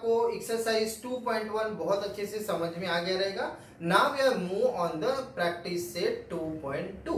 आपको एक्सरसाइज 2.1 बहुत अच्छे से समझ में आ गया रहेगा। Now we are move on the practice set 2.2।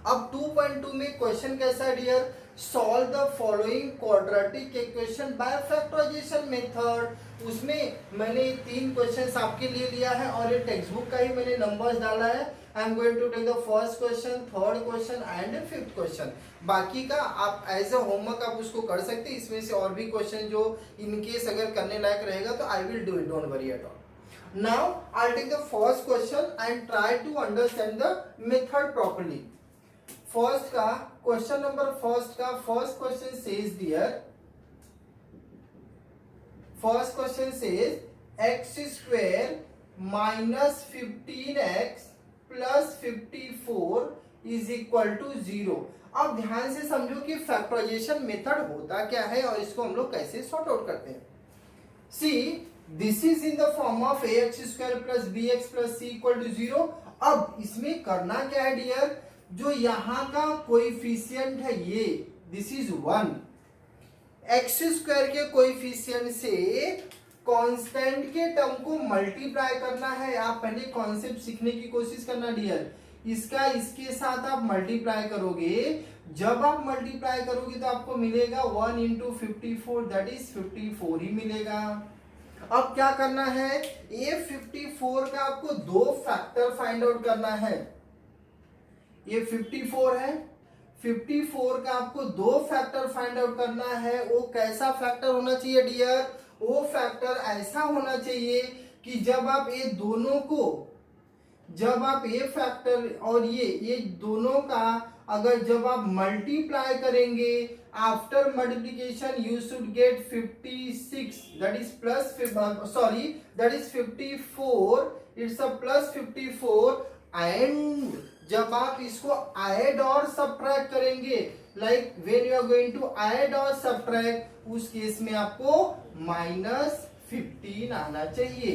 अब 2.2 में क्वेश्चन कैसा है dear, solve the following quadratic equation by factorisation method. उसमें मैंने 3 क्वेश्चंस आपके लिए लिया है और ये टेक्स्ट बुक का ही मैंने नंबर्स डाला है। I am going to take the first question, third question and fifth question. बाकी का आप एज अ होमवर्क आप उसको कर सकते हैं। इसमें से और भी क्वेश्चन जो इनकेस अगर करने लायक रहेगा तो I will do it, don't worry at all. Now I will take the first question and try to understand the method properly. First का question number first question says dear, first question says x square minus 15x plus 54 is equal to 0। अब ध्यान से समझो कि factorisation method होता क्या है और इसको हम लोग कैसे सॉर्ट आउट करते हैं। See this is in the form of ax square plus bx plus c equal to 0। अब इसमें करना क्या है डियर, जो यहां का कोएफिशिएंट है ये दिस इज 1, एक्स स्क्वायर के कोएफिशिएंट से कांस्टेंट के टर्म को मल्टीप्लाई करना है। आप पहले कॉन्सेप्ट सीखने की कोशिश करना डियर। इसका इसके साथ आप मल्टीप्लाई करोगे, जब आप मल्टीप्लाई करोगे तो आपको मिलेगा 1 इंटू 54 दैट इज 54 ही मिलेगा। अब क्या करना है, ये 54 का आपको 2 फैक्टर फाइंड आउट करना है। ये 54 है, 54 का आपको 2 फैक्टर फाइंड आउट करना है। वो कैसा फैक्टर होना चाहिए डियर, वो फैक्टर ऐसा होना चाहिए कि जब आप ये दोनों को, जब आप ये फैक्टर और ये दोनों का अगर जब आप मल्टीप्लाई करेंगे, after multiplication you should get 56 that is plus that is 54, it's a plus 54। And जब आप इसको ऐड और सब्ट्रैक्ट करेंगे, like when you are going to add और सब्ट्रैक्ट, उस केस में आपको माइनस 15 आना चाहिए।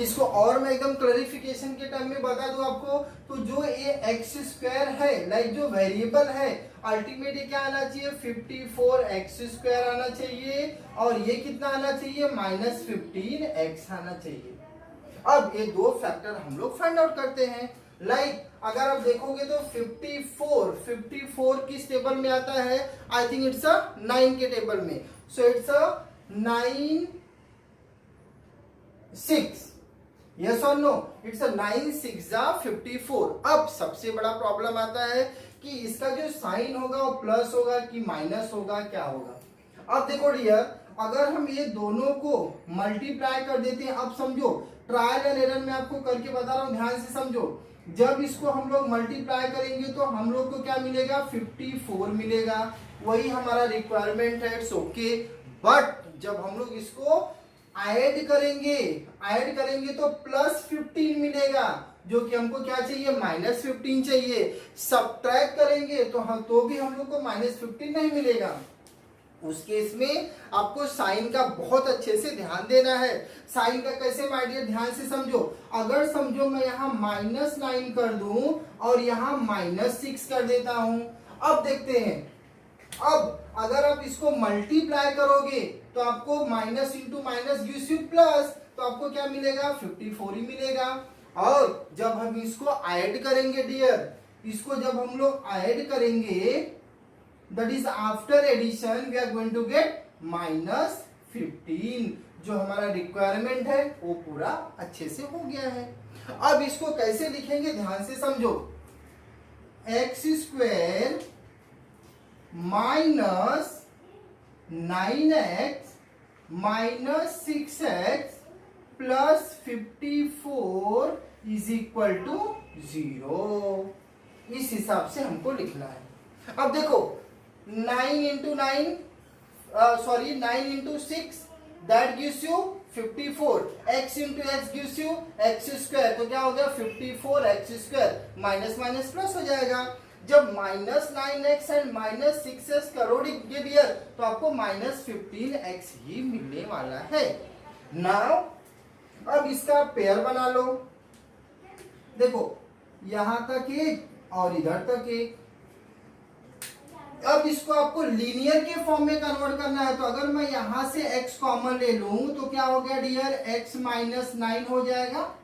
इसको और मैं एकदम क्लैरिफिकेशन के टाइम में बता दूं आपको, तो जो ये एक्स स्क्वायर है, लाइक जो वेरिएबल है, अल्टीमेट ये क्या आना चाहिए, 54 एक्स स्क्वायर आना चाहिए और ये कितना आना चाहिए, माइनस 15 एक्स आना चाहिए। अब ये 2 फैक्टर हम लोग फाइंड आउट करते हैं। लाइक अगर आप देखोगे तो 54 किस टेबल में आता है, आई थिंक इट्स अ 9 के टेबल में। सो इट्स अ 9 6, यस और नो, इट्स अ 9 6 54। अब सबसे बड़ा प्रॉब्लम आता है कि इसका जो साइन होगा वो प्लस होगा कि माइनस होगा, क्या होगा। अब देखो डियर, अगर हम ये दोनों को मल्टीप्लाई कर देते हैं, अब समझो ट्रायल एंड एरर में आपको करके बता रहा हूं, ध्यान से समझो। जब इसको हम लोग मल्टीप्लाई करेंगे तो हम लोग को क्या मिलेगा, 54 मिलेगा, वही हमारा रिक्वायरमेंट है, इट्स ओके। बट जब हम लोग इसको ऐड करेंगे तो प्लस 15 मिलेगा, जो कि हमको क्या चाहिए, माइनस 15 चाहिए। सब्ट्रैक्ट करेंगे तो भी हम लोग को माइनस 15 नहीं मिलेगा। उस केस में आपको साइन का बहुत अच्छे से ध्यान देना है। साइन का कैसे माय डियर, ध्यान से समझो। अगर समझो मैं यहाँ -9 कर दूं और यहाँ -6 कर देता हूं, अब देखते हैं। अब अगर आप इसको मल्टीप्लाई करोगे तो आपको minus into minus gives you plus, तो आपको क्या मिलेगा, 54 ही मिलेगा। और जब हम इसको ऐड करेंगे डियर, इसको जब हम लोग ऐड करेंगे, that is after addition we are going to get -15। जो हमारा रिक्वायरमेंट है वो पूरा अच्छे से हो गया है। अब इसको कैसे लिखेंगे, ध्यान से समझो। X square minus 9x minus 6x plus 54 is equal to 0। इस हिसाब से हमको लिखना है। अब देखो 9 into 6 that gives you 54, x into x gives you x square, तो क्या हो गया 54 x square, minus minus plus हो जाएगा। जब -9x एंड -6x करोगे डियर तो आपको -15x ही मिलने वाला है। नाउ अब इसका पेयर बना लो, देखो यहां तक एक और इधर तक एक, अब इसको आपको लीनियर के फॉर्म में कन्वर्ट करना है, तो अगर मैं यहां से x कॉमन ले लूं तो क्या हो गया डियर, x माइनस 9 हो जाएगा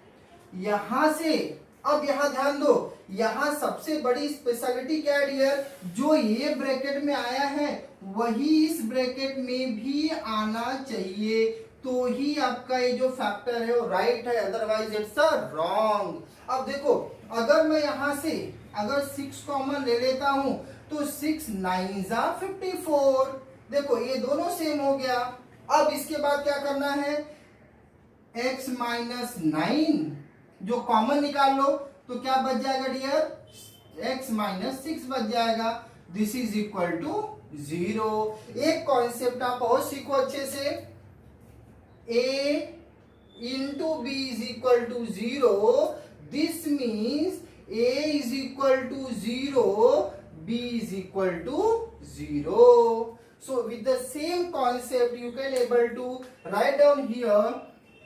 यहां से। अब यहां ध्यान दो, यहां सबसे बड़ी स्पेशलिटी क्या है डियर, जो ये ब्रैकेट में आया है वही इस ब्रैकेट में भी आना चाहिए, तो ही आपका ये जो फैक्टर है वो राइट है, अदरवाइज इट्स अ रॉन्ग। अब देखो, अगर मैं यहां से अगर 6 कॉमन ले लेता हूं तो 6 9 जा 54, देखो ये दोनों सेम हो गया। अब इसके बाद क्या करना है, x माइनस 9 जो कॉमन निकाल लो तो क्या बच जाएगा डियर, x माइनस 6 बच जाएगा। This is equal to 0। एक कॉन्सेप्ट आप और सीखो अच्छे से, a into b is equal to 0, this means a is equal to 0, b is equal to 0. So with the same concept you can able to write down here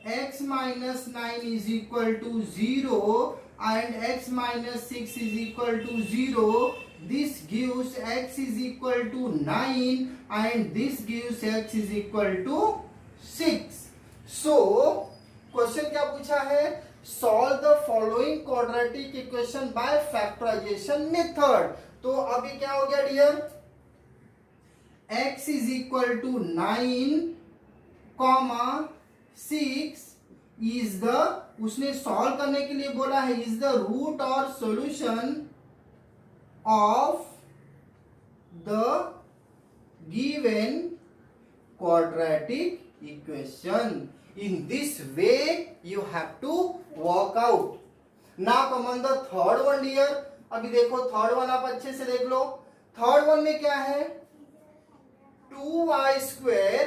x minus 9 is equal to 0 and x minus 6 is equal to 0. This gives x is equal to 9 and this gives x is equal to 6. So question क्या पूछा है, solve the following quadratic equation by factorisation method. तो अब ये क्या हो गया dear, x is equal to 9 comma 6 is the, उसने सॉल्व करने के लिए बोला है, इज द रूट और solution of the given quadratic equation. In this way you have to work out. Now come on the third one dear. अभी देखो third one आप अच्छे से देख लो। थर्ड वन में क्या है, 2y square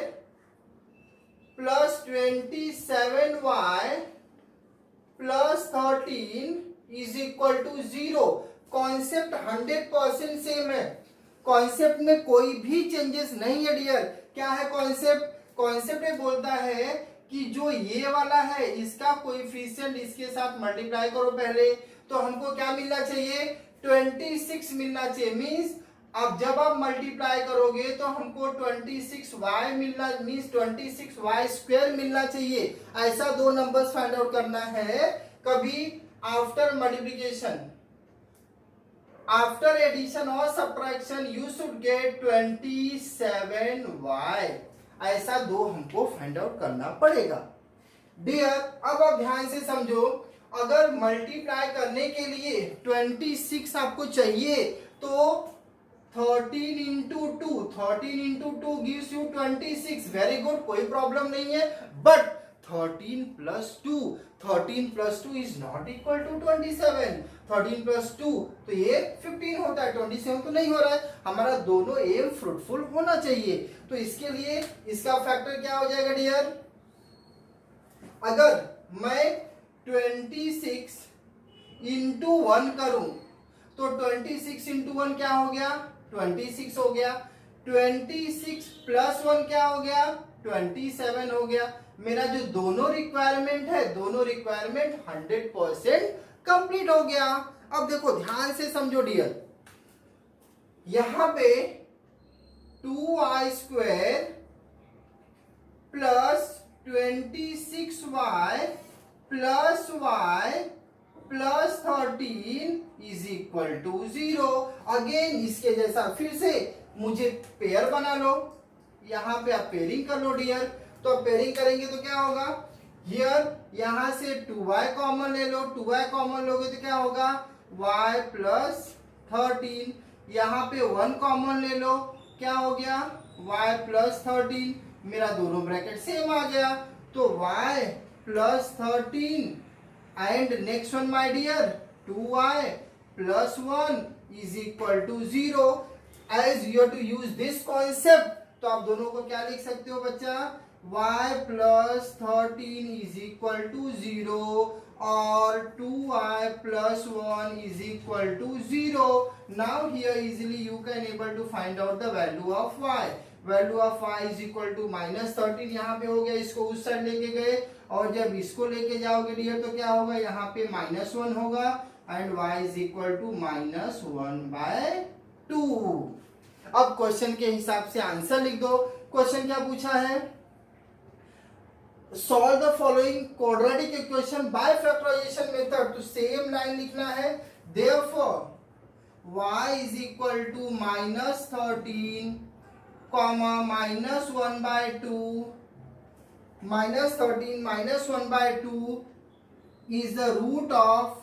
plus 27y plus 13 is equal to 0। Concept 100% same है, कॉन्सेप्ट में कोई भी चेंजेस नहीं है डियर। क्या है कॉन्सेप्ट, कॉन्सेप्ट ये बोलता है कि जो ये वाला है इसका कोएफिशिएंट इसके साथ मल्टीप्लाई करो पहले, तो हमको क्या मिलना चाहिए, 26 मिलना चाहिए। मींस अब जब आप मल्टीप्लाई करोगे तो हमको 26y मिलना, मींस 26y स्क्वायर मिलना चाहिए। ऐसा दो नंबर्स फाइंड आउट करना है। कभी आफ्टर मल्टीप्लिकेशन, आफ्टर एडिशन और subtraction you should gate 27y, ऐसा दो हमको फाइंड आउट करना पड़ेगा डियर। अब आप ध्यान से समझो, अगर मल्टीप्लाई करने के लिए 26 आपको चाहिए तो 13 into 2, 13 into 2 gives you 26। Very good, कोई प्रॉब्लम नहीं है। But 13 plus 2, 13 plus 2 is not equal to 27। 13 plus 2 तो ये 15 होता है, 27 तो नहीं हो रहा है। हमारा दोनों एम फ्रूटफुल होना चाहिए, तो इसके लिए इसका फैक्टर क्या हो जाएगा डियर, अगर मैं 26 इंटू 1 करूं तो 26 इंटू 1 क्या हो गया, 26 हो गया। 26 प्लस 1 क्या हो गया, 27 हो गया। मेरा जो दोनों रिक्वायरमेंट है, दोनों रिक्वायरमेंट 100% कंप्लीट हो गया। अब देखो ध्यान से समझो डियर, यहां पे 2y square plus 26y plus y plus 13 is equal to 0। Again इसके जैसा फिर से मुझे पेयर बना लो, यहां पे आप पेयरिंग कर लो डियर। तो पेयरिंग करेंगे तो क्या होगा, हियर यहां से 2y कॉमन ले लो, 2y कॉमन लोगे तो क्या होगा, y प्लस 13। यहां पे 1 कॉमन ले लो, क्या हो गया, y प्लस 13। मेरा दोनों ब्रैकेट सेम आ गया, तो y plus 13 and next one my dear 2y plus 1 is equal to 0। As you have to use this concept, तो आप दोनों को क्या लिख सकते हो बच्चा, y plus 13 is equal to 0 और 2y plus 1 is equal to 0। Now here easily you can able to find out the value of y। Value of y is equal to minus 13 यहाँ पे हो गया, इसको उस साइड लेके गए और जब इसको लेके जाओगे डियर तो क्या होगा, यहाँ पे -1 होगा and y is equal to -1/2। अब क्वेश्चन के हिसाब से आंसर लिख दो। क्वेश्चन क्या पूछा है, solve the following quadratic equation by factorisation method. तो सेम लाइन लिखना है, therefore y is equal to -13 comma -1/2 -13 -1/2 is the root of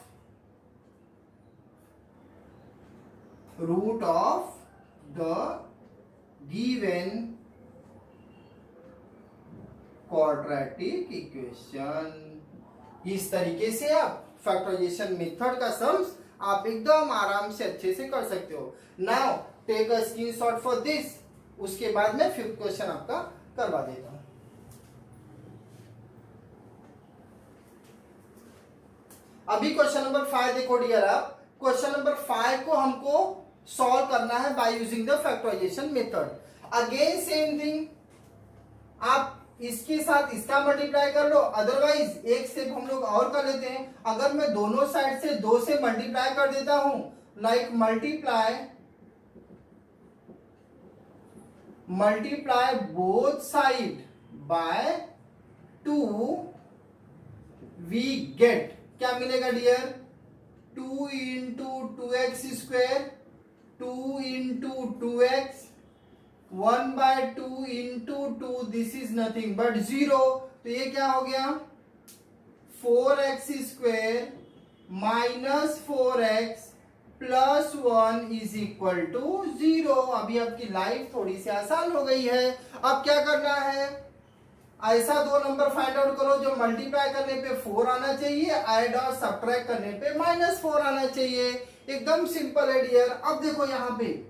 the given quadratic equation. इस तरीके से आप फैक्टराइजेशन मेथड का सम्स आप एकदम आराम से अच्छे से कर सकते हो। Now take a screenshot for this. उसके बाद में फिफ्थ क्वेश्चन आपका करवा देता हूं। अभी क्वेश्चन नंबर 5 देखो डियर, आप क्वेश्चन नंबर 5 को हमको सॉल्व करना है by using the factorisation method. Again same thing, आप इसके साथ इसका मल्टीप्लाई कर लो, अदरवाइज एक स्टेप हम लोग और कर लेते हैं। अगर मैं दोनों साइड से 2 से मल्टीप्लाई कर देता हूं, like multiply both side by 2, we get, क्या मिलेगा dear, 2 into 2x square, 2 into 2x, 1/2 into 2, this is nothing but 0। तो ये क्या हो गया, 4x square minus 4x plus 1 is equal to 0। अभी आपकी लाइफ थोड़ी सी आसान हो गई है। अब क्या करना है, ऐसा 2 नंबर फाइंड आउट करो जो मल्टीप्लाई करने पे 4 आना चाहिए, ऐड और सब्ट्रैक्ट करने पे -4 आना चाहिए। एकदम सिंपल है डियर। अब देखो यहां पे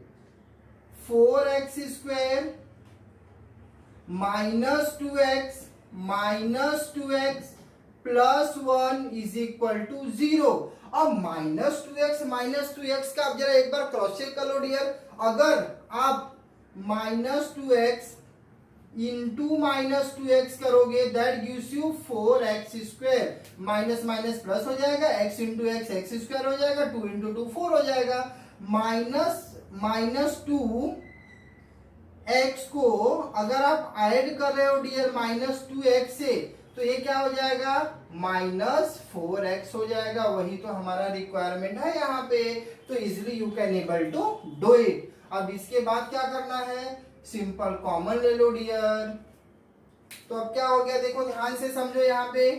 4x square -2x plus 1 is equal to 0। अब -2x का आप जरा एक बार क्रॉस चेक कर लो डियर। अगर आप -2x इंटू -2x करोगे, that gives you 4x square, minus minus plus हो जाएगा, x इंटू x स्क्वायर हो जाएगा, 2 इंटू 2 4 हो जाएगा, -2x को अगर आप ऐड कर रहे हो डियर -2x से, तो ये क्या हो जाएगा, -4x हो जाएगा। वही तो हमारा रिक्वायरमेंट है यहाँ पे। तो easily you can able to do it. अब इसके बाद क्या करना है, सिंपल कॉमन ले लो डियर। तो अब क्या हो गया, देखो ध्यान से समझो यहाँ पे।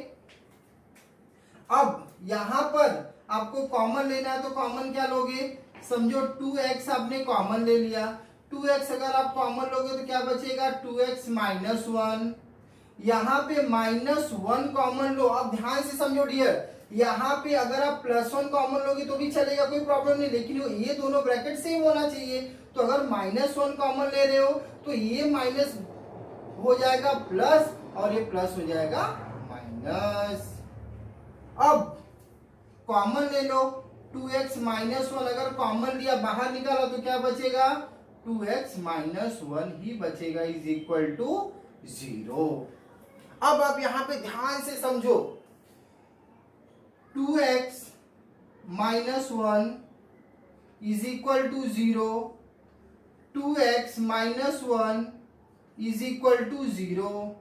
अब यहाँ पर आपको कॉमन लेना है, तो कॉमन क्या लोगे, समझो 2x आपने कॉमन ले लिया। 2x अगर आप कॉमन लोगे तो क्या बचेगा, 2x माइनस 1। यहाँ पे -1 कॉमन लो। अब ध्यान से समझो डियर, यहाँ पे अगर आप +1 कॉमन लोगे तो भी चलेगा, कोई प्रॉब्लम नहीं, लेकिन ये दोनों ब्रैकेट सेम होना चाहिए। तो अगर -1 कॉमन ले रहे हो तो ये माइनस हो जाएगा प्लस, और ये प्लस हो जाएगा माइनस। अब कॉमन ले लो, 2x -1 अगर कॉमन लिया, बाहर निकाला तो क्या बचेगा, 2x -1 ही बचेगा, इज इक्वल टू 0। अब आप यहां पे ध्यान से समझो, 2x -1 is equal to 0, 2x -1 is equal to 0।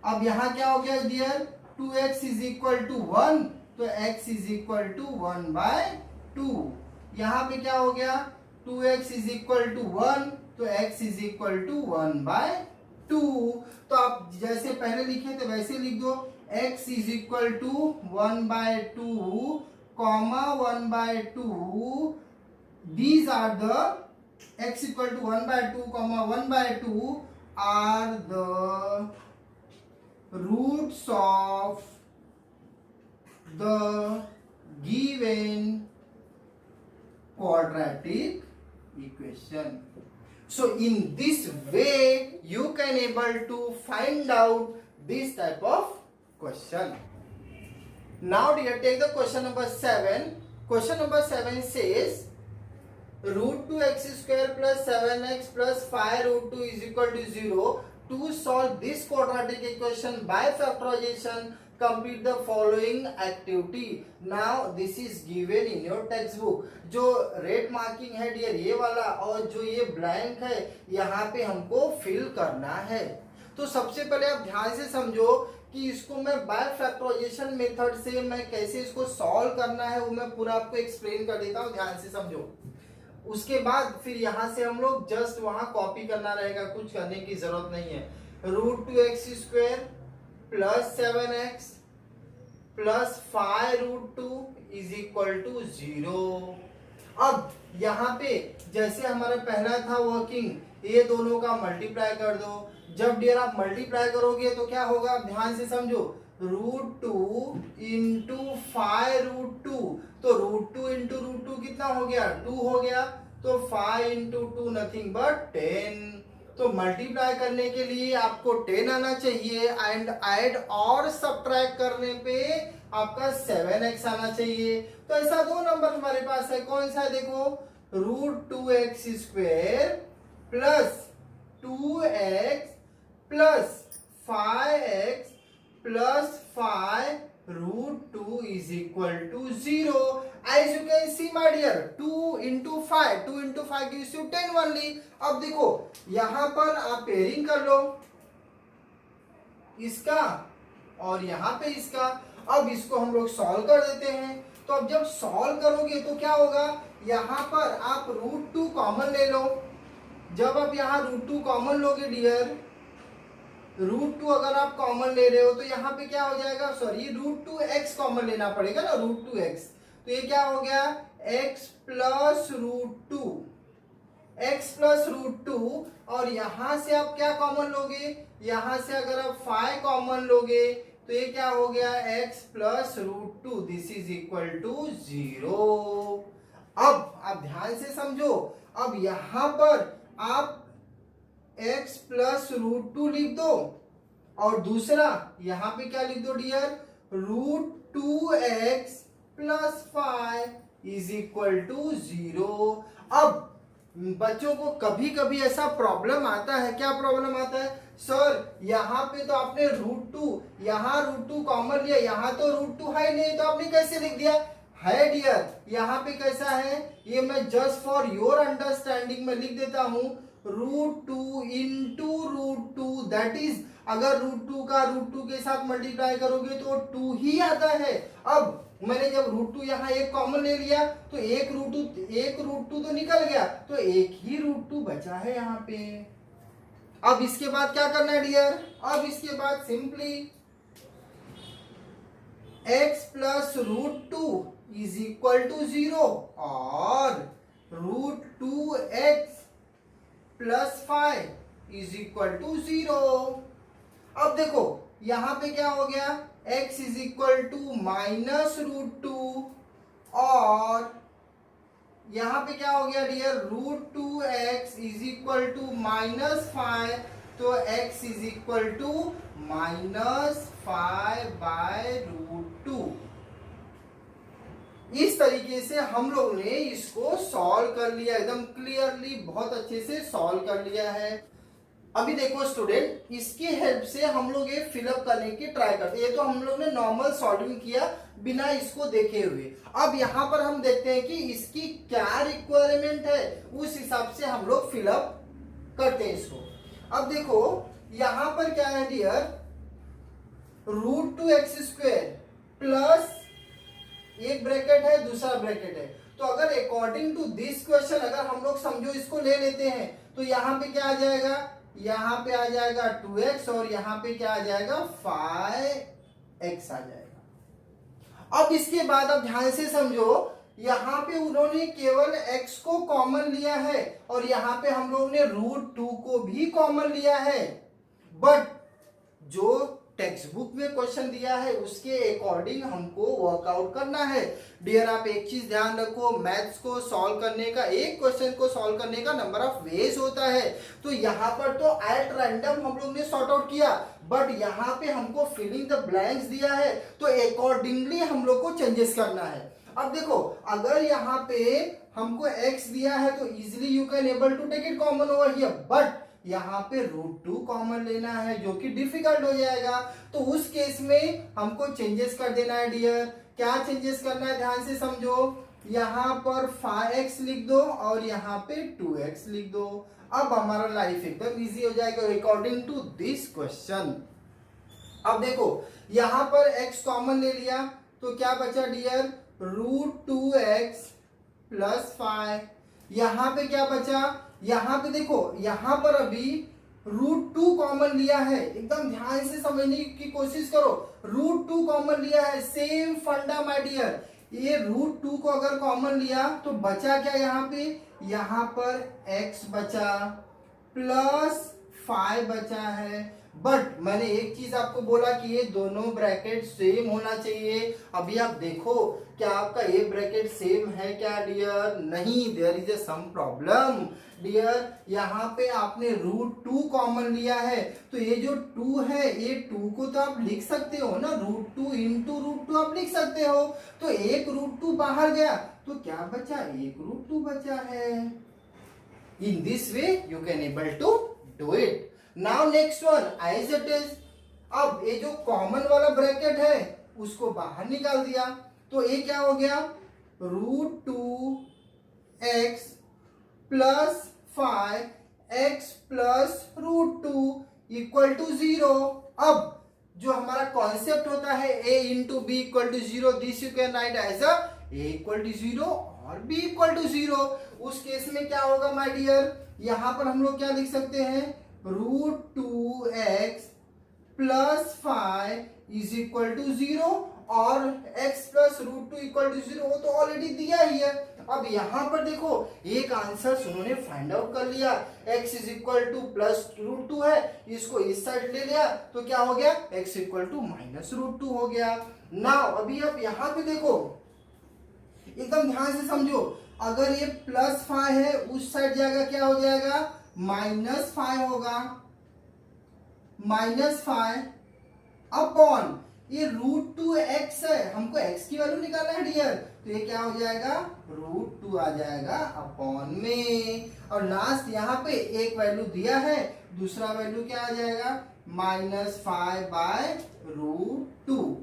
अब यहां क्या हो गया dear, 2x is equal to 1, तो x इज इक्वल टू 1/2। यहां पे क्या हो गया, 2x इज इक्वल टू 1, तो x इज इक्वल टू 1/2। तो आप जैसे पहले लिखे थे वैसे लिख दो, x is equal to 1/2 comma 1/2। These are the x equal to 1/2 comma 1/2 are the roots of the given quadratic equation. So in this way you can able to find out this type of question. Now dear, take the question number 7. Question number 7 says √2x square plus 7x plus 5√2 is equal to 0. To solve this quadratic equation by factorization, complete the following activity. Now this is given in your textbook. जो red marking है dear ये वाला, और जो ये blank है यहाँ पे हमको फिल करना है। तो सबसे पहले आप ध्यान से समझो कि इसको मैं बाय फैक्टराइजेशन मेथड से मैं कैसे इसको सॉल्व करना है वो मैं पूरा आपको एक्सप्लेन कर देता हूँ, ध्यान से समझो। उसके बाद फिर यहाँ से हम लोग जस्ट वहां कॉपी करना रहेगा, कुछ करने की जरूरत नहीं है। √2x² plus 7x plus 5√2 is equal to 0। अब यहाँ पे जैसे हमारा पहला था वर्किंग, ये दोनों का मल्टीप्लाई कर दो। जब डियर आप मल्टीप्लाई करोगे तो क्या होगा, आप ध्यान से समझो, √2 इंटू 5√2, तो √2 इंटू √2 कितना हो गया, 2 हो गया, तो 5 इंटू 2 नथिंग बट 10। तो मल्टीप्लाई करने के लिए आपको 10 आना चाहिए एंड ऐड और सब्ट्रैक्ट करने पे आपका 7x आना चाहिए। तो ऐसा दो नंबर हमारे पास है, कौन सा है देखो, √2x² plus 2x plus 5x plus 5√2 is equal to 0. As you can see my dear, 2 into 5 gives you 10 only. अब देखो यहाँ पर आप पेयरिंग कर लो इसका और यहाँ पे इसका। अब इसको हम लोग सॉल्व कर देते हैं। तो अब जब सॉल्व करोगे तो क्या होगा, यहाँ पर आप √2 कॉमन ले लो। जब आप यहाँ √2 कॉमन लोगे डियर, √2 अगर आप कॉमन ले रहे हो तो यहाँ पे क्या हो जाएगा, सॉरी √2x कॉमन लेना पड़ेगा ना, √2x। तो ये क्या हो गया, x प्लस √2 और यहाँ से आप क्या कॉमन लोगे, यहाँ से अगर आप 5 कॉमन लोगे तो ये क्या हो गया, x plus √2 this is equal to 0। अब आप ध्यान से समझो, अब यहाँ पर आप x प्लस √2 लिख दो और दूसरा यहाँ पे क्या लिख दो dear, √2x plus 5 is equal to 0। अब बच्चों को कभी कभी ऐसा प्रॉब्लम आता है, क्या प्रॉब्लम आता है, सर यहाँ पे तो आपने √2, यहाँ √2 कॉमन लिया, यहाँ तो √2 है नहीं, तो आपने कैसे लिख दिया है डियर। यहाँ पे कैसा है, ये मैं जस्ट फॉर योर अंडरस्टैंडिंग में लिख देता हूँ, √2 इंटू √2 दैट इज, अगर √2 का √2 के साथ मल्टीप्लाई करोगे तो 2 ही आता है। अब मैंने जब √2 यहाँ एक कॉमन ले लिया तो एक √2 तो निकल गया, तो एक ही √2 बचा है यहाँ पे। अब इसके बाद क्या करना है डियर, अब इसके बाद simply x plus √2 is equal to 0 और √2x plus 5 is equal to 0। अब देखो यहां पे क्या हो गया, x is equal to minus √2 और यहां पे क्या हो गया dear, √2x is equal to minus 5, तो x इज इक्वल टू -5/√2। इस तरीके से हम लोग ने इसको सॉल्व कर लिया, एकदम क्लियरली बहुत अच्छे से सॉल्व कर लिया है। अभी देखो स्टूडेंट, इसकी हेल्प से हम लोग ये फिलअप करने की ट्राई करते हैं। ये तो हम लोग ने नॉर्मल सॉल्विंग किया बिना इसको देखे हुए। अब यहाँ पर हम देखते हैं कि इसकी क्या रिक्वायरमेंट है, उस हिसाब से हम लोग फिलअप करते हैं इसको। अब देखो यहाँ पर क्या है डियर, √2x² प्लस एक ब्रैकेट है दूसरा ब्रैकेट है, तो अगर अकॉर्डिंग टू दिस क्वेश्चन अगर हम लोग समझो इसको ले लेते हैं तो यहाँ पे क्या आ जाएगा, यहाँ पे आ जाएगा 2x और यहाँ पे क्या आ जाएगा 5x आ जाएगा। अब इसके बाद आप ध्यान से समझो, यहाँ पे उन्होंने केवल x को कॉमन लिया है और यहाँ पे हम लोग ने √2 को भी कॉमन लिया है, बट जो टेक्स्ट बुक में क्वेश्चन दिया है उसके अकॉर्डिंग हमको वर्कआउट करना है। डियर आप एक चीज ध्यान रखो, मैथ्स को सॉल्व करने का, एक क्वेश्चन को सॉल्व करने का नंबर ऑफ वेज होता है। तो यहाँ पर तो एट रैंडम हम लोग ने सॉर्ट आउट किया, बट यहाँ पे हमको फिलिंग द ब्लैंक्स दिया है तो अकॉर्डिंगली हम लोग को चेंजेस करना है। अब देखो अगर यहाँ पे हमको x दिया है तो easily you can able to take it common over here, but यहाँ पे √2 कॉमन लेना है, जो कि डिफिकल्ट हो जाएगा। तो उस केस में हमको चेंजेस कर देना है डियर। क्या चेंजेस करना है ध्यान से समझो। यहाँ पर 5x लिख दो और यहाँ पे 2x लिख दो। अब हमारा लाइफ एकदम इजी हो जाएगा अकॉर्डिंग टू दिस क्वेश्चन। अब देखो यहाँ पर x कॉमन ले लिया तो क्या बचा डियर, √2x प्लस 5। यहाँ पे क्या बचा, यहाँ पे देखो यहाँ पर अभी √2 कॉमन लिया है, एकदम ध्यान से समझने की कोशिश करो। √2 कॉमन लिया है, सेम फंडा माय डियर। ये √2 को अगर कॉमन लिया तो बचा क्या यहाँ पे, यहाँ पर x बचा प्लस 5 बचा है। बट मैंने एक चीज आपको बोला कि ये दोनों ब्रैकेट सेम होना चाहिए। अभी आप देखो क्या आपका ये ब्रैकेट सेम है क्या डियर, नहीं, there is a some problem dear. यहाँ पे आपने √2 कॉमन लिया है तो ये जो 2 है, ये 2 को तो आप लिख सकते हो ना, √2 इंटू √2 आप लिख सकते हो। तो एक √2 बाहर गया तो क्या बचा, एक √2 बचा है। In this way you can able to do it. Now next one as it is. अब ये जो कॉमन वाला ब्रैकेट है उसको बाहर निकाल दिया तो ये क्या हो गया, √2x plus 5x plus √2 equal to 0। अब जो हमारा कॉन्सेप्ट होता है a into b equal to 0, this you can write as a equal to 0 और b इक्वल टू 0। उस केस में क्या होगा माय डियर, यहां पर हम लोग क्या लिख सकते हैं, √2x plus 5 is equal to 0 और x प्लस √2 इक्वल टू 0 वो तो ऑलरेडी दिया ही है। अब यहाँ पर देखो एक आंसर उन्होंने फाइंड आउट कर लिया, x is equal two plus √2 है, इसको इस साइड ले लिया तो क्या हो गया, x इक्वल टू माइनस √2 हो गया। नाउ अभी आप यहाँ पे देखो एकदम ध्यान से समझो, अगर ये प्लस 5 है उस साइड जाएगा क्या हो जाएगा, -5 होगा, -5 अपॉन ये √2x है, हमको x की वैल्यू निकालना है डियर, तो ये क्या हो जाएगा, √2 आ जाएगा अपॉन में। और लास्ट यहाँ पे एक वैल्यू दिया है, दूसरा वैल्यू क्या आ जाएगा, -5/√2।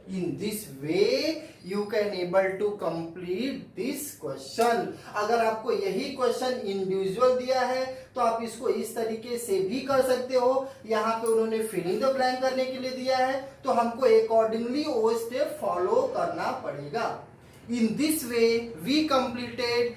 In this way you can able to complete this question। अगर आपको यही क्वेश्चन इंडिविजुअल दिया है तो आप इसको इस तरीके से भी कर सकते हो। यहाँ पे उन्होंने फिलिंग द ब्लैंक करने के लिए दिया है तो हमको अकॉर्डिंगली वो स्टेप फॉलो करना पड़ेगा। In this way we completed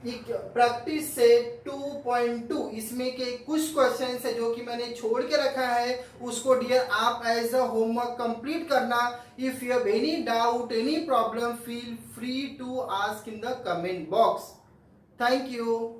practice set 2.2। इसमें के कुछ क्वेश्चन है जो कि मैंने छोड़ के रखा है, उसको डियर आप एज अ होमवर्क कंप्लीट करना। If you have any doubt any problem feel free to ask in the comment box. Thank you.